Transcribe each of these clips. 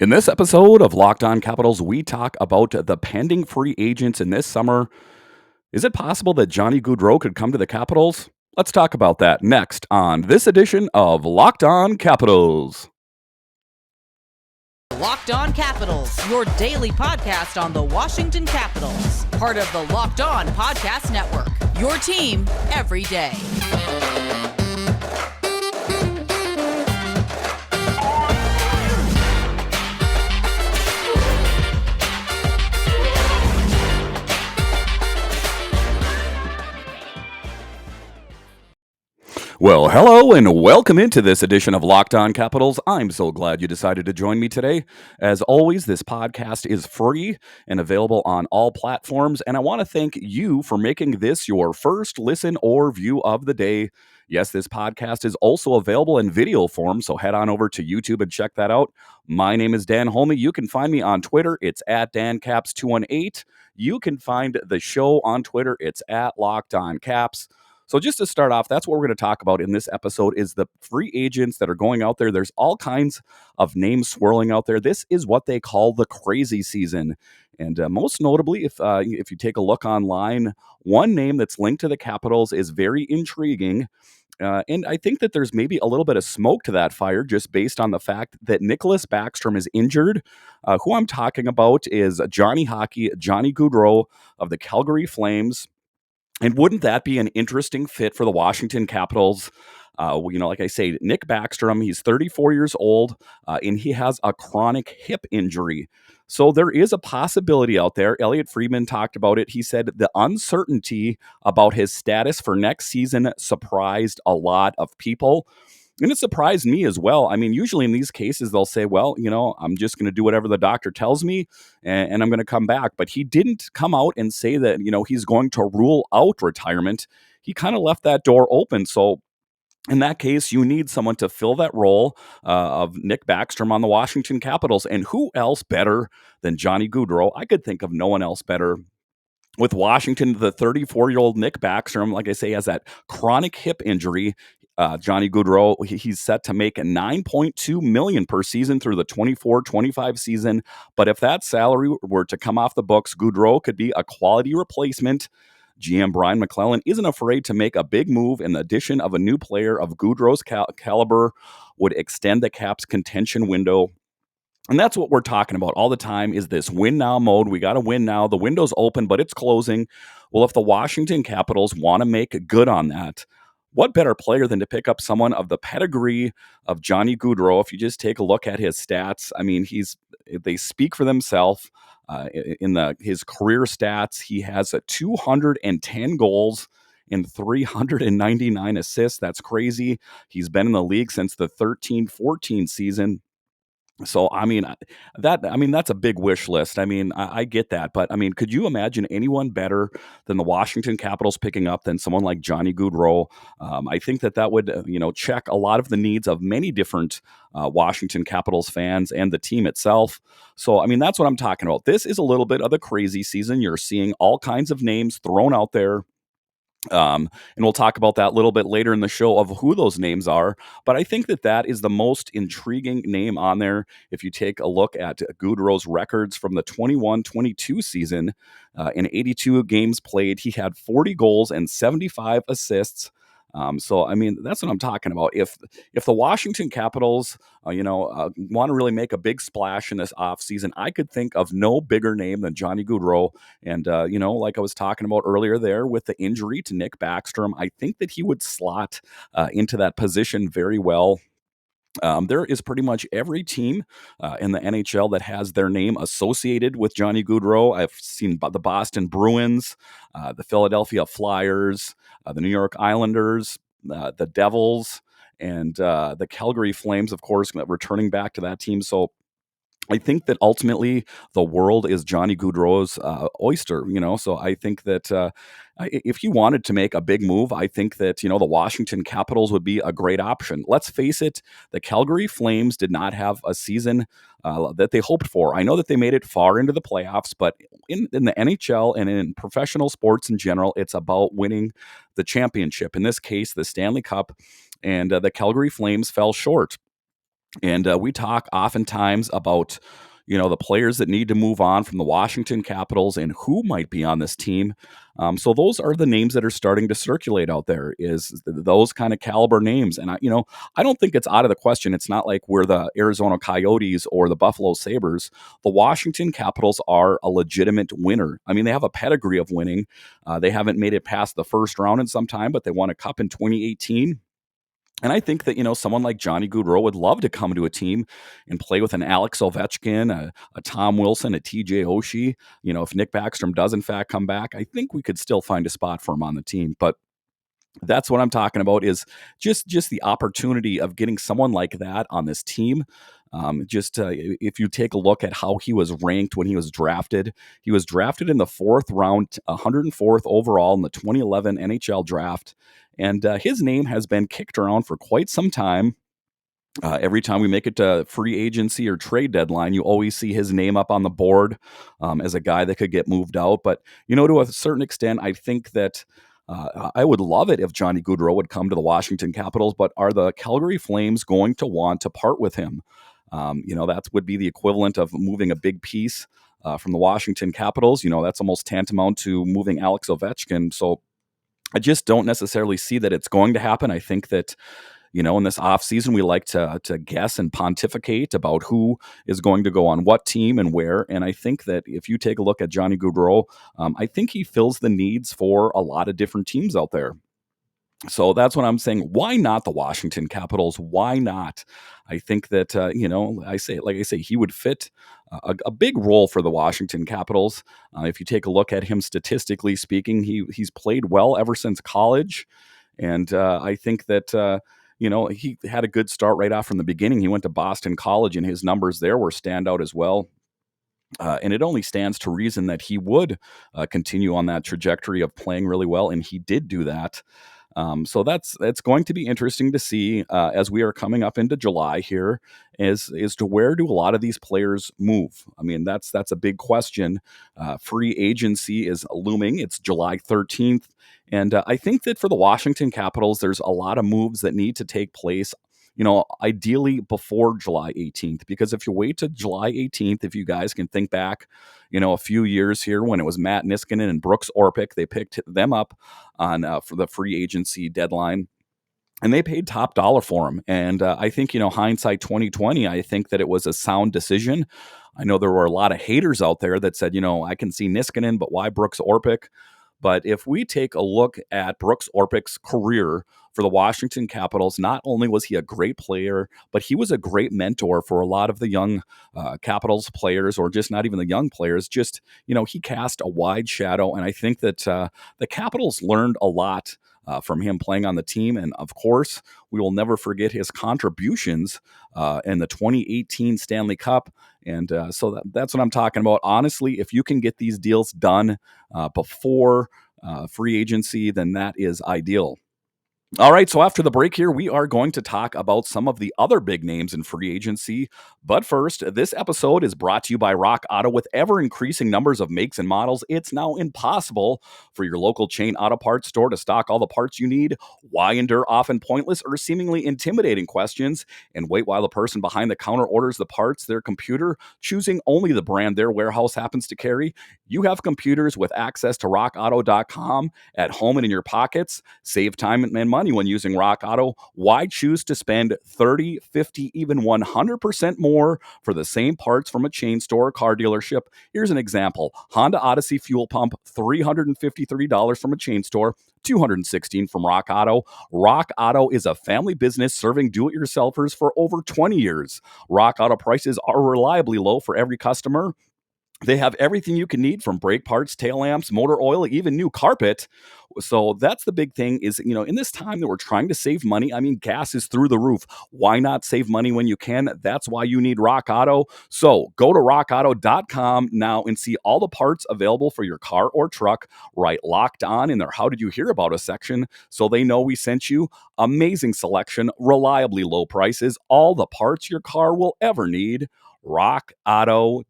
In this episode of Locked On Capitals, we talk about the pending free agents in this summer. Is it possible that Johnny Gaudreau could come to the Capitals? Let's talk about that next on this edition of Locked On Capitals. Locked On Capitals, your daily podcast on the Washington Capitals. Part of the Locked On Podcast Network, your team every day. Well, hello and welcome into this edition of Locked On Capitals. I'm so glad you decided to join me today. As always, this podcast is free and available on all platforms, and I want to thank you for making this your first listen or view of the day. Yes, this podcast is also available in video form, so head on over to YouTube and check that out. My name is Dan Holme. You can find me on Twitter. It's at DanCaps218. You can find the show on Twitter. It's at Locked On Caps. So just to start off, that's what we're going to talk about in this episode is the free agents that are going out there. There's all kinds of names swirling out there. This is what they call the crazy season. And most notably, if you take a look online, one name that's linked to the Capitals is very intriguing. And I think that there's maybe a little bit of smoke to that fire just based on the fact that Nick Backstrom is injured. Who I'm talking about is Johnny Gaudreau of the Calgary Flames. And wouldn't that be an interesting fit for the Washington Capitals? Like I say, Nick Backstrom, he's 34 years old, and he has a chronic hip injury. So there is a possibility out there. Elliott Freeman talked about it. He said the uncertainty about his status for next season surprised a lot of people. And it surprised me as well. I mean, usually in these cases, they'll say, well, I'm just going to do whatever the doctor tells me and I'm going to come back. But he didn't come out and say that, he's going to rule out retirement. He kind of left that door open. So in that case, you need someone to fill that role of Nick Backstrom on the Washington Capitals. And who else better than Johnny Gaudreau? I could think of no one else better. With Washington, the 34-year-old Nick Backstrom, like I say, has that chronic hip injury. Johnny Gaudreau, he's set to make $9.2 million per season through the 24-25 season. But if that salary were to come off the books, Gaudreau could be a quality replacement. GM Brian McClellan isn't afraid to make a big move, and the addition of a new player of Gaudreau's caliber would extend the Caps' contention window. And that's what we're talking about all the time is this win now mode. We got to win now. The window's open, but it's closing. Well, if the Washington Capitals want to make good on that, what better player than to pick up someone of the pedigree of Johnny Gaudreau? If you just take a look at his stats, I mean, they speak for themselves. His career stats, he has 210 goals and 399 assists. That's crazy. He's been in the league since the 13-14 season. So, that's a big wish list. I get that. But, could you imagine anyone better than the Washington Capitals picking up than someone like Johnny Gaudreau? I think that would, check a lot of the needs of many different Washington Capitals fans and the team itself. So, that's what I'm talking about. This is a little bit of the crazy season. You're seeing all kinds of names thrown out there. And we'll talk about that a little bit later in the show of who those names are. But I think that is the most intriguing name on there. If you take a look at Gaudreau's records from the 21-22 season, in 82 games played, he had 40 goals and 75 assists. That's what I'm talking about. If the Washington Capitals, want to really make a big splash in this offseason, I could think of no bigger name than Johnny Gaudreau. And, like I was talking about earlier there with the injury to Nick Backstrom, I think that he would slot into that position very well. There is pretty much every team in the NHL that has their name associated with Johnny Gaudreau. I've seen the Boston Bruins, the Philadelphia Flyers, the New York Islanders, the Devils, and the Calgary Flames, of course, returning back to that team. So I think that ultimately the world is Johnny Gaudreau's oyster, So I think that if he wanted to make a big move, I think that, the Washington Capitals would be a great option. Let's face it, the Calgary Flames did not have a season that they hoped for. I know that they made it far into the playoffs, but in the NHL and in professional sports in general, it's about winning the championship. In this case, the Stanley Cup, and the Calgary Flames fell short. And we talk oftentimes about, the players that need to move on from the Washington Capitals and who might be on this team. So those are the names that are starting to circulate out there. Is those kind of caliber names, and I don't think it's out of the question. It's not like we're the Arizona Coyotes or the Buffalo Sabres. The Washington Capitals are a legitimate winner. I mean, they have a pedigree of winning. They haven't made it past the first round in some time, but they won a cup in 2018. And I think that, someone like Johnny Gaudreau would love to come to a team and play with an Alex Ovechkin, a Tom Wilson, a TJ Oshie. If Nick Backstrom does in fact come back, I think we could still find a spot for him on the team. But that's what I'm talking about, is just the opportunity of getting someone like that on this team. If you take a look at how he was ranked when he was drafted in the fourth round, 104th overall in the 2011 NHL draft. And his name has been kicked around for quite some time. Every time we make it to free agency or trade deadline, you always see his name up on the board as a guy that could get moved out. But, to a certain extent, I think that I would love it if Johnny Gaudreau would come to the Washington Capitals, but are the Calgary Flames going to want to part with him? That would be the equivalent of moving a big piece from the Washington Capitals. That's almost tantamount to moving Alex Ovechkin. So I just don't necessarily see that it's going to happen. I think that, in this offseason, we like to guess and pontificate about who is going to go on what team and where. And I think that if you take a look at Johnny Gaudreau, I think he fills the needs for a lot of different teams out there. So that's what I'm saying. Why not the Washington Capitals? Why not? I think that I say, he would fit a big role for the Washington Capitals. If you take a look at him statistically speaking, he's played well ever since college, and I think that he had a good start right off from the beginning. He went to Boston College, and his numbers there were standout as well. And it only stands to reason that he would continue on that trajectory of playing really well, and he did do that. So that's going to be interesting to see as we are coming up into July here, as to where do a lot of these players move. I mean, that's a big question. Free agency is looming. It's July 13th. And I think that for the Washington Capitals, there's a lot of moves that need to take place, ideally before July 18th, because if you wait to July 18th, if you guys can think back, a few years here when it was Matt Niskanen and Brooks Orpik, they picked them up on for the free agency deadline, and they paid top dollar for him. And I think, hindsight 2020, I think that it was a sound decision. I know there were a lot of haters out there that said, I can see Niskanen, but why Brooks Orpik? But if we take a look at Brooks Orpik's career for the Washington Capitals, not only was he a great player, but he was a great mentor for a lot of the young Capitals players, or just not even the young players. Just, he cast a wide shadow. And I think that the Capitals learned a lot from him playing on the team. And of course, we will never forget his contributions in the 2018 Stanley Cup. And so that's what I'm talking about. Honestly, if you can get these deals done before free agency, then that is ideal. All right, so after the break here, we are going to talk about some of the other big names in free agency. But first, this episode is brought to you by Rock Auto. With ever-increasing numbers of makes and models, it's now impossible for your local chain auto parts store to stock all the parts you need. Why endure often pointless or seemingly intimidating questions and wait while the person behind the counter orders the parts their computer, choosing only the brand their warehouse happens to carry? You have computers with access to rockauto.com at home and in your pockets. Save time and money when using Rock Auto. Why choose to spend 30, 50, even 100% more for the same parts from a chain store or car dealership? Here's an example. Honda Odyssey fuel pump, $353 from a chain store, $216 from Rock Auto. Rock Auto is a family business serving do-it-yourselfers for over 20 years. Rock Auto prices are reliably low for every customer. They have everything you can need, from brake parts, tail lamps, motor oil, even new carpet. So that's the big thing is, in this time that we're trying to save money, I mean, gas is through the roof. Why not save money when you can? That's why you need Rock Auto. So go to rockauto.com now and see all the parts available for your car or truck. Right, Locked On in their How Did You Hear About Us section, so they know we sent you. Amazing selection, reliably low prices, all the parts your car will ever need. rockauto.com.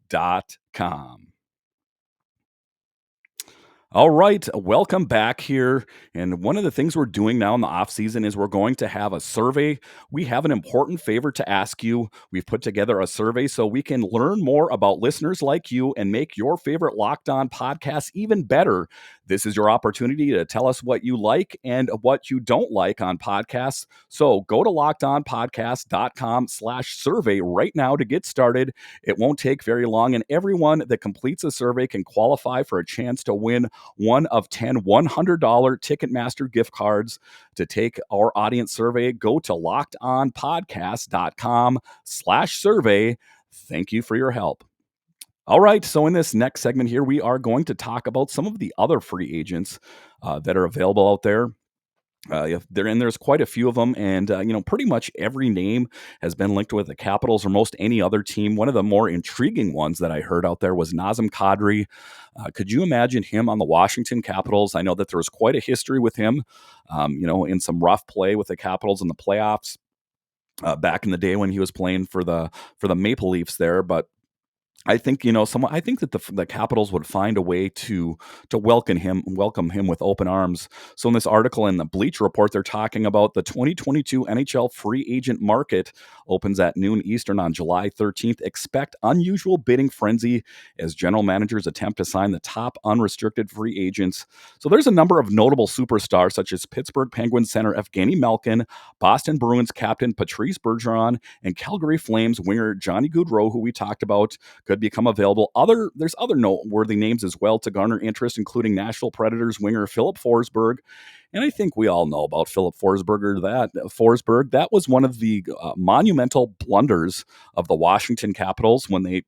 All right, welcome back here. And one of the things we're doing now in the off season is we're going to have a survey. We have an important favor to ask you. We've put together a survey so we can learn more about listeners like you and make your favorite Locked On podcast even better. This is your opportunity to tell us what you like and what you don't like on podcasts. So go to lockedonpodcast.com/survey right now to get started. It won't take very long, and everyone that completes a survey can qualify for a chance to win one of 10 $100 Ticketmaster gift cards. To take our audience survey, go to lockedonpodcast.com/survey. Thank you for your help. All right, so in this next segment here, we are going to talk about some of the other free agents that are available out there. There's quite a few of them, and pretty much every name has been linked with the Capitals or most any other team. One of the more intriguing ones that I heard out there was Nazim Kadri. Could you imagine him on the Washington Capitals? I know that there was quite a history with him, in some rough play with the Capitals in the playoffs back in the day when he was playing for the Maple Leafs there, but I think I think that the Capitals would find a way to welcome him with open arms. So in this article in the Bleacher Report, they're talking about the 2022 NHL free agent market opens at noon Eastern on July 13th. Expect unusual bidding frenzy as general managers attempt to sign the top unrestricted free agents. So there's a number of notable superstars such as Pittsburgh Penguins center Evgeny Malkin, Boston Bruins captain Patrice Bergeron, and Calgary Flames winger Johnny Gaudreau, who we talked about, could become available. There's other noteworthy names as well to garner interest, including Nashville Predators winger Philip Forsberg. And I think we all know about Philip Forsberg. That was one of the monumental blunders of the Washington Capitals when they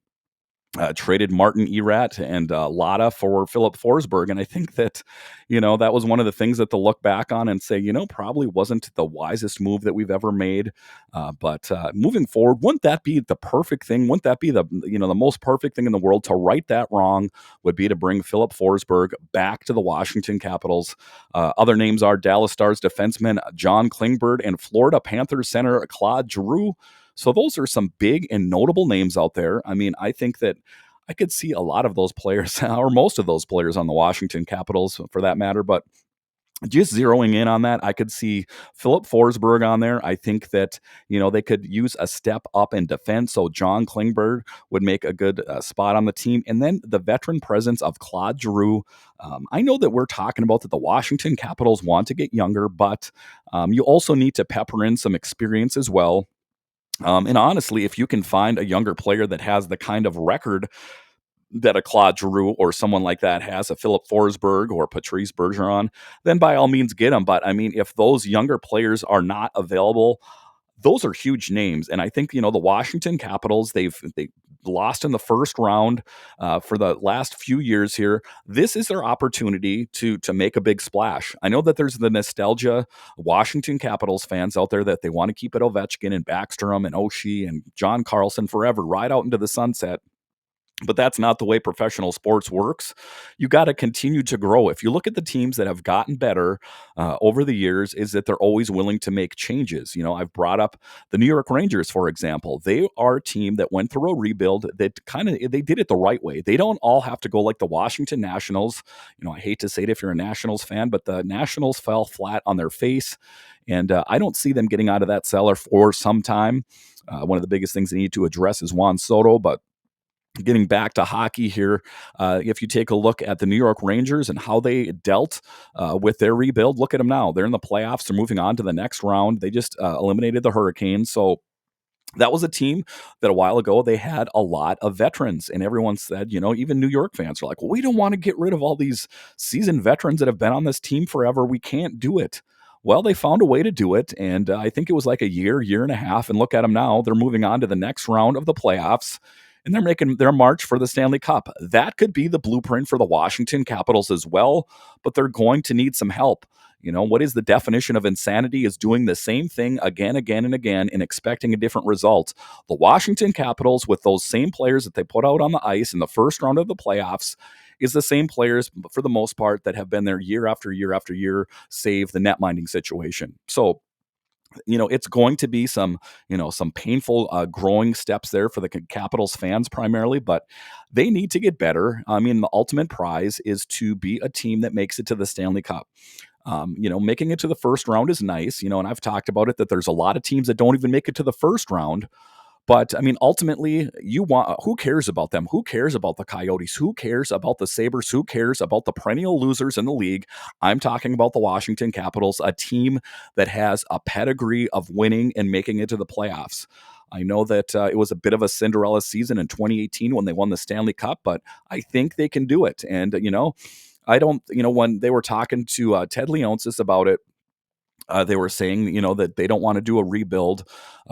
traded Martin Erat and Lotta for Philip Forsberg. And I think that, that was one of the things that they'll look back on and say, probably wasn't the wisest move that we've ever made. But moving forward, wouldn't that be the perfect thing? Wouldn't that be the most perfect thing in the world to right that wrong would be to bring Philip Forsberg back to the Washington Capitals. Other names are Dallas Stars defenseman John Klingberg and Florida Panthers center Claude Giroux. So those are some big and notable names out there. I mean, I think that I could see a lot of those players, or most of those players on the Washington Capitals for that matter, but just zeroing in on that, I could see Philip Forsberg on there. I think that, they could use a step up in defense. So John Klingberg would make a good spot on the team. And then the veteran presence of Claude Giroux. I know that we're talking about that the Washington Capitals want to get younger, but you also need to pepper in some experience as well. And honestly, if you can find a younger player that has the kind of record that a Claude Giroux or someone like that has, a Philip Forsberg or Patrice Bergeron, then by all means get them. But I mean, if those younger players are not available, those are huge names. And I think, the Washington Capitals, they lost in the first round for the last few years here. This is their opportunity to make a big splash. I know that there's the nostalgia Washington Capitals fans out there that they want to keep it Ovechkin and Backstrom and Oshie and John Carlson forever, right out into the sunset. But that's not the way professional sports works. You got to continue to grow. If you look at the teams that have gotten better over the years, is that they're always willing to make changes. I've brought up the New York Rangers, for example. They are a team that went through a rebuild that they did it the right way. They don't all have to go like the Washington Nationals. I hate to say it if you're a Nationals fan, but the Nationals fell flat on their face. And I don't see them getting out of that cellar for some time. One of the biggest things they need to address is Juan Soto, but getting back to hockey here, if you take a look at the New York Rangers and how they dealt with their rebuild, look at them now. They're in the playoffs. They're moving on to the next round. They just eliminated the Hurricanes. So that was a team that a while ago they had a lot of veterans, and everyone said, even New York fans are like, well, we don't want to get rid of all these seasoned veterans that have been on this team forever. We can't do it. Well, they found a way to do it, and I think it was like a year and a half, and look at them now. They're moving on to the next round of the playoffs, and they're making their march for the Stanley Cup. That could be the blueprint for the Washington Capitals as well, but they're going to need some help. What is the definition of insanity is doing the same thing again, and again, and expecting a different result. The Washington Capitals, with those same players that they put out on the ice in the first round of the playoffs, is the same players, for the most part, that have been there year after year after year, save the net minding situation. So It's going to be some painful growing steps there for the Capitals fans primarily, but they need to get better. I mean, the ultimate prize is to be a team that makes it to the Stanley Cup. Making it to the first round is nice, and I've talked about it that there's a lot of teams that don't even make it to the first round. But I mean, ultimately, who cares about them? Who cares about the Coyotes? Who cares about the Sabres? Who cares about the perennial losers in the league? I'm talking about the Washington Capitals, a team that has a pedigree of winning and making it to the playoffs. I know that it was a bit of a Cinderella season in 2018 when they won the Stanley Cup, but I think they can do it. And, I don't, when they were talking to Ted Leonsis about it, they were saying, that they don't want to do a rebuild.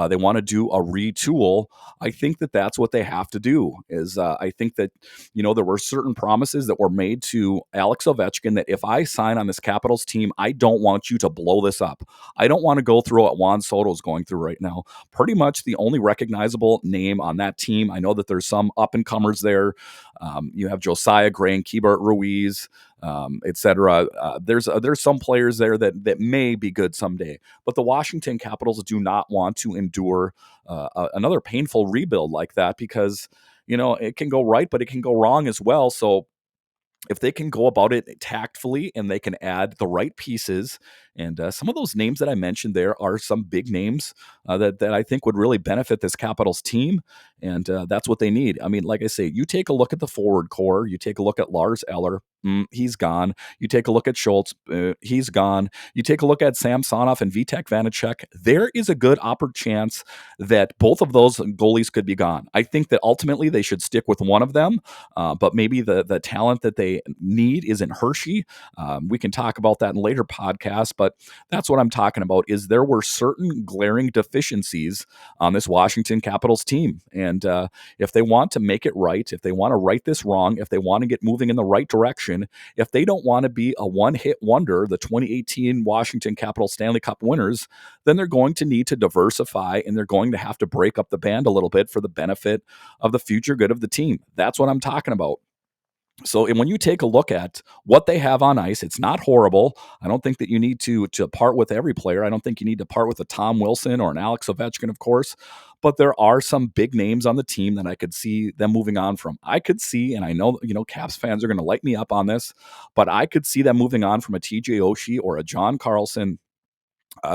They want to do a retool. I think that that's what they have to do. I think that, there were certain promises that were made to Alex Ovechkin that if I sign on this Capitals team, I don't want you to blow this up. I don't want to go through what Juan Soto's going through right now. Pretty much the only recognizable name on that team. I know that there's some up and comers there. You have Josiah Gray and Keibert Ruiz, etc. There's some players there that may be good someday, but the Washington Capitals do not want to endure another painful rebuild like that because it can go right, but it can go wrong as well. So if they can go about it tactfully and they can add the right pieces, and some of those names that I mentioned there are some big names that I think would really benefit this Capitals team, and that's what they need. I mean, like I say, you take a look at the forward core, you take a look at Lars Eller, he's gone. You take a look at Schultz, he's gone. You take a look at Samsonov and Vitek Vanacek, there is a good chance that both of those goalies could be gone. I think that ultimately they should stick with one of them, but maybe the talent that they need is in Hershey. We can talk about that in later podcasts, but that's what I'm talking about is there were certain glaring deficiencies on this Washington Capitals team. And if they want to make it right, if they want to right this wrong, if they want to get moving in the right direction, if they don't want to be a one-hit wonder, the 2018 Washington Capitals Stanley Cup winners, then they're going to need to diversify and they're going to have to break up the band a little bit for the benefit of the future good of the team. That's what I'm talking about. So and when you take a look at what they have on ice, it's not horrible. I don't think that you need to part with every player. I don't think you need to part with a Tom Wilson or an Alex Ovechkin, of course. But there are some big names on the team that I could see them moving on from. I could see, and I know, Caps fans are going to light me up on this, but I could see them moving on from a TJ Oshie or a John Carlson,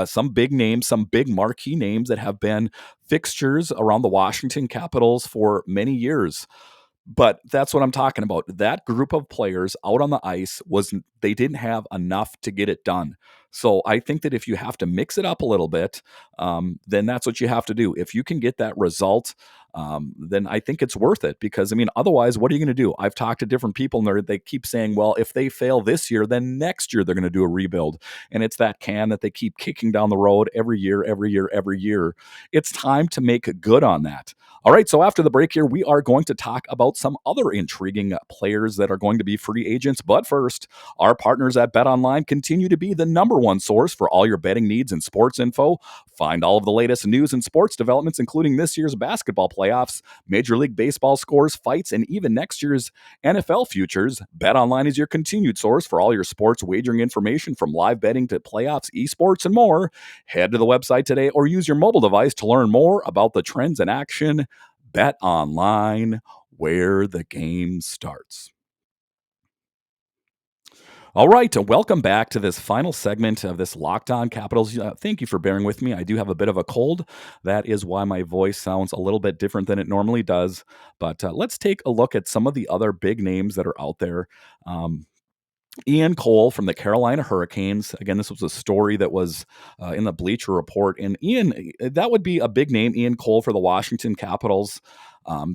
some big names, some big marquee names that have been fixtures around the Washington Capitals for many years. But that's what I'm talking about. That group of players out on the ice they didn't have enough to get it done. So I think that if you have to mix it up a little bit, then that's what you have to do. If you can get that result, then I think it's worth it because, I mean, otherwise, what are you going to do? I've talked to different people and they keep saying, well, if they fail this year, then next year they're going to do a rebuild. And it's that can that they keep kicking down the road every year, every year, every year. It's time to make good on that. All right, so after the break here, we are going to talk about some other intriguing players that are going to be free agents. But first, our partners at BetOnline continue to be the number one source for all your betting needs and sports info. Find all of the latest news and sports developments, including this year's basketball playoffs, Major League Baseball scores, fights, and even next year's NFL futures. BetOnline is your continued source for all your sports wagering information from live betting to playoffs, esports, and more. Head to the website today or use your mobile device to learn more about the trends in action. BetOnline, where the game starts. All right, welcome back to this final segment of this Locked On Capitals. Thank you for bearing with me. I do have a bit of a cold. That is why my voice sounds a little bit different than it normally does. But let's take a look at some of the other big names that are out there. Ian Cole from the Carolina Hurricanes. Again, this was a story that was in the Bleacher Report. And Ian, that would be a big name, Ian Cole for the Washington Capitals.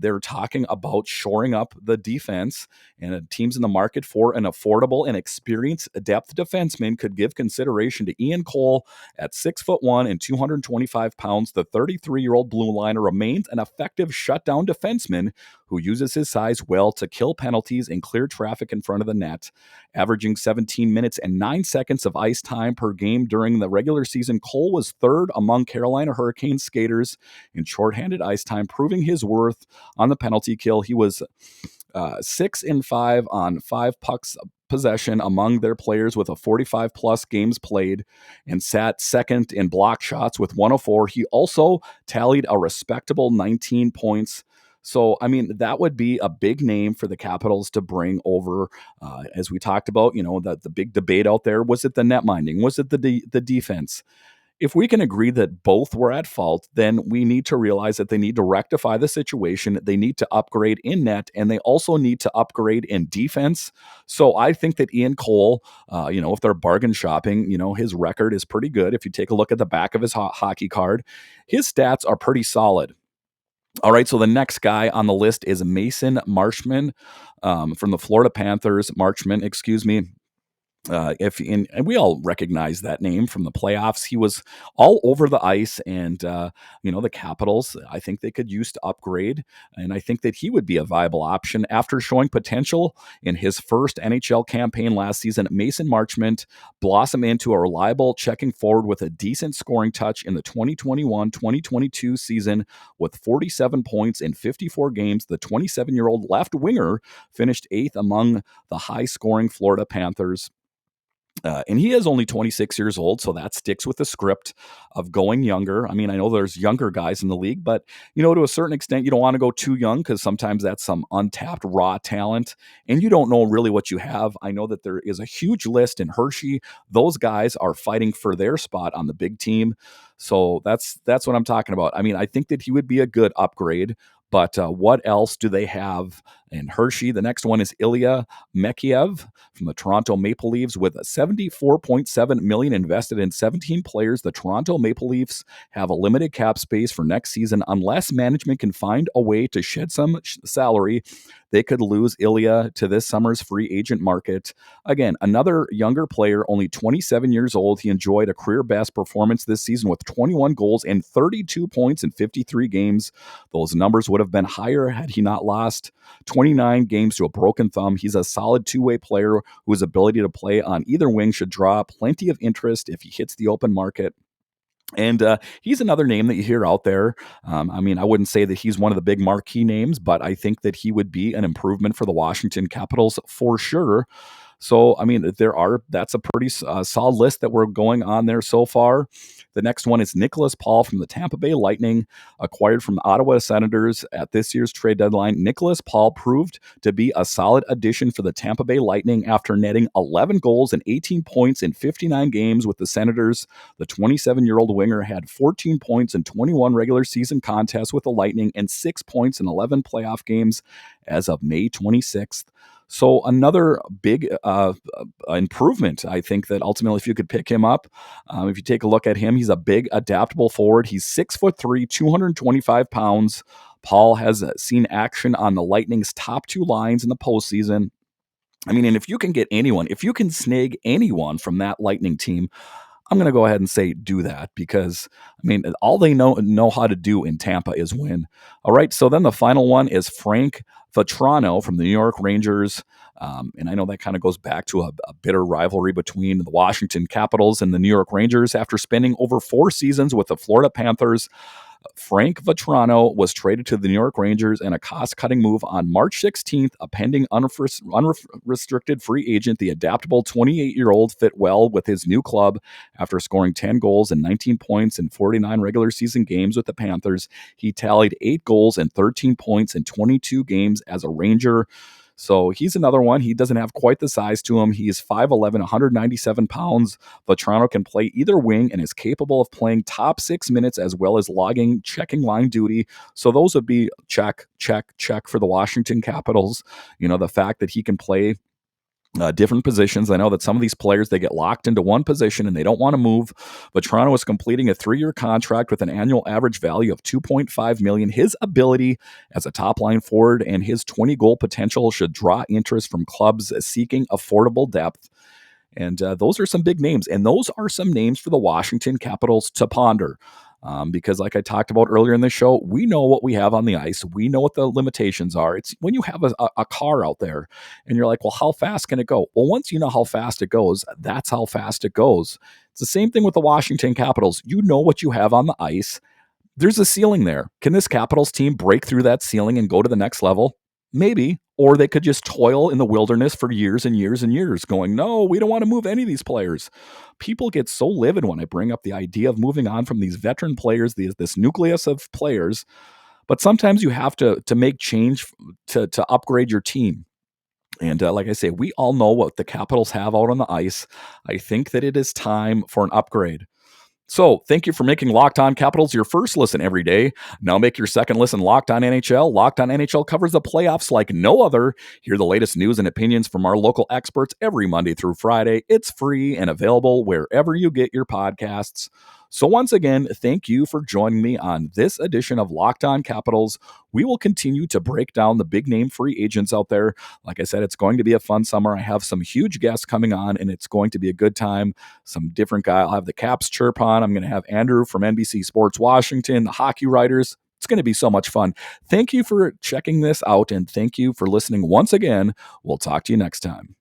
They're talking about shoring up the defense, and teams in the market for an affordable and experienced depth defenseman could give consideration to Ian Cole at 6'1" and 225 pounds. The 33-year-old blue liner remains an effective shutdown defenseman who uses his size well to kill penalties and clear traffic in front of the net. Averaging 17 minutes and 9 seconds of ice time per game during the regular season, Cole was third among Carolina Hurricanes skaters in shorthanded ice time, proving his worth on the penalty kill. He was 6 and 5 on 5 possession among their players with a 45 plus games played and sat second in block shots with 104. He also tallied a respectable 19 points. So, I mean, that would be a big name for the Capitals to bring over. As we talked about, the big debate out there, was it the net minding? Was it the defense? If we can agree that both were at fault, then we need to realize that they need to rectify the situation. They need to upgrade in net, and they also need to upgrade in defense. So I think that Ian Cole, if they're bargain shopping, his record is pretty good. If you take a look at the back of his hockey card, his stats are pretty solid. All right, so the next guy on the list is Mason Marshman from the Florida Panthers. Marchment, excuse me. And we all recognize that name from the playoffs. He was all over the ice, and the Capitals, I think they could use to upgrade, and I think that he would be a viable option after showing potential in his first NHL campaign last season. Mason Marchment blossomed into a reliable checking forward with a decent scoring touch in the 2021-2022 season with 47 points in 54 games. The 27-year-old left winger finished 8th among the high-scoring Florida Panthers. And he is only 26 years old, so that sticks with the script of going younger. I mean, I know there's younger guys in the league, but, to a certain extent, you don't want to go too young because sometimes that's some untapped raw talent, and you don't know really what you have. I know that there is a huge list in Hershey. Those guys are fighting for their spot on the big team. So that's what I'm talking about. I mean, I think that he would be a good upgrade. But what else do they have in Hershey? The next one is Ilya Mekiev from the Toronto Maple Leafs with $74.7 million invested in 17 players. The Toronto Maple Leafs have a limited cap space for next season. Unless management can find a way to shed some salary, they could lose Ilya to this summer's free agent market. Again, another younger player, only 27 years old. He enjoyed a career best performance this season with 21 goals and 32 points in 53 games. Those numbers would have been higher had he not lost 29 games to a broken thumb. He's a solid two-way player whose ability to play on either wing should draw plenty of interest if he hits the open market. And he's another name that you hear out there. I mean, I wouldn't say that he's one of the big marquee names, but I think that he would be an improvement for the Washington Capitals for sure. So, I mean, that's a pretty solid list that we're going on there so far. The next one is Nicholas Paul from the Tampa Bay Lightning, acquired from the Ottawa Senators at this year's trade deadline. Nicholas Paul proved to be a solid addition for the Tampa Bay Lightning after netting 11 goals and 18 points in 59 games with the Senators. The 27-year-old winger had 14 points in 21 regular season contests with the Lightning and 6 points in 11 playoff games as of May 26th. So another big improvement, I think, that ultimately if you could pick him up, if you take a look at him, he's a big adaptable forward. He's 6'3", 225 pounds. Paul has seen action on the Lightning's top two lines in the postseason. I mean, and if you can get anyone, if you can snag anyone from that Lightning team, I'm going to go ahead and say do that because, I mean, all they know how to do in Tampa is win. All right, so then the final one is Frank Vatrano from the New York Rangers. And I know that kind of goes back to a bitter rivalry between the Washington Capitals and the New York Rangers. After spending over 4 seasons with the Florida Panthers, Frank Vatrano was traded to the New York Rangers in a cost-cutting move on March 16th. A pending unrestricted free agent, the adaptable 28-year-old fit well with his new club after scoring 10 goals and 19 points in 49 regular season games with the Panthers. He tallied 8 goals and 13 points in 22 games as a Ranger. So he's another one. He doesn't have quite the size to him. He's 5'11", 197 pounds. Vatrano can play either wing and is capable of playing top 6 minutes as well as checking line duty. So those would be check for the Washington Capitals. The fact that he can play different positions. I know that some of these players, they get locked into one position and they don't want to move. Vatrano is completing a 3-year contract with an annual average value of $2.5 million. His ability as a top-line forward and his 20-goal potential should draw interest from clubs seeking affordable depth. And those are some big names. And those are some names for the Washington Capitals to ponder. Because like I talked about earlier in the show, we know what we have on the ice. We know what the limitations are. It's when you have a car out there and you're like, well, how fast can it go? Well, once you know how fast it goes, that's how fast it goes. It's the same thing with the Washington Capitals. You know what you have on the ice. There's a ceiling there. Can this Capitals team break through that ceiling and go to the next level? Maybe. Or they could just toil in the wilderness for years and years and years going, no, we don't want to move any of these players. People get so livid when I bring up the idea of moving on from these veteran players, this nucleus of players. But sometimes you have to make change to upgrade your team. And like I say, we all know what the Capitals have out on the ice. I think that it is time for an upgrade. So thank you for making Locked On Capitals your first listen every day. Now make your second listen Locked On NHL. Locked On NHL covers the playoffs like no other. Hear the latest news and opinions from our local experts every Monday through Friday. It's free and available wherever you get your podcasts. So once again, thank you for joining me on this edition of Locked On Capitals. We will continue to break down the big name free agents out there. Like I said, it's going to be a fun summer. I have some huge guests coming on, and it's going to be a good time. Some different guy. I'll have the Caps chirp on. I'm going to have Andrew from NBC Sports Washington, the hockey writers. It's going to be so much fun. Thank you for checking this out, and thank you for listening once again. We'll talk to you next time.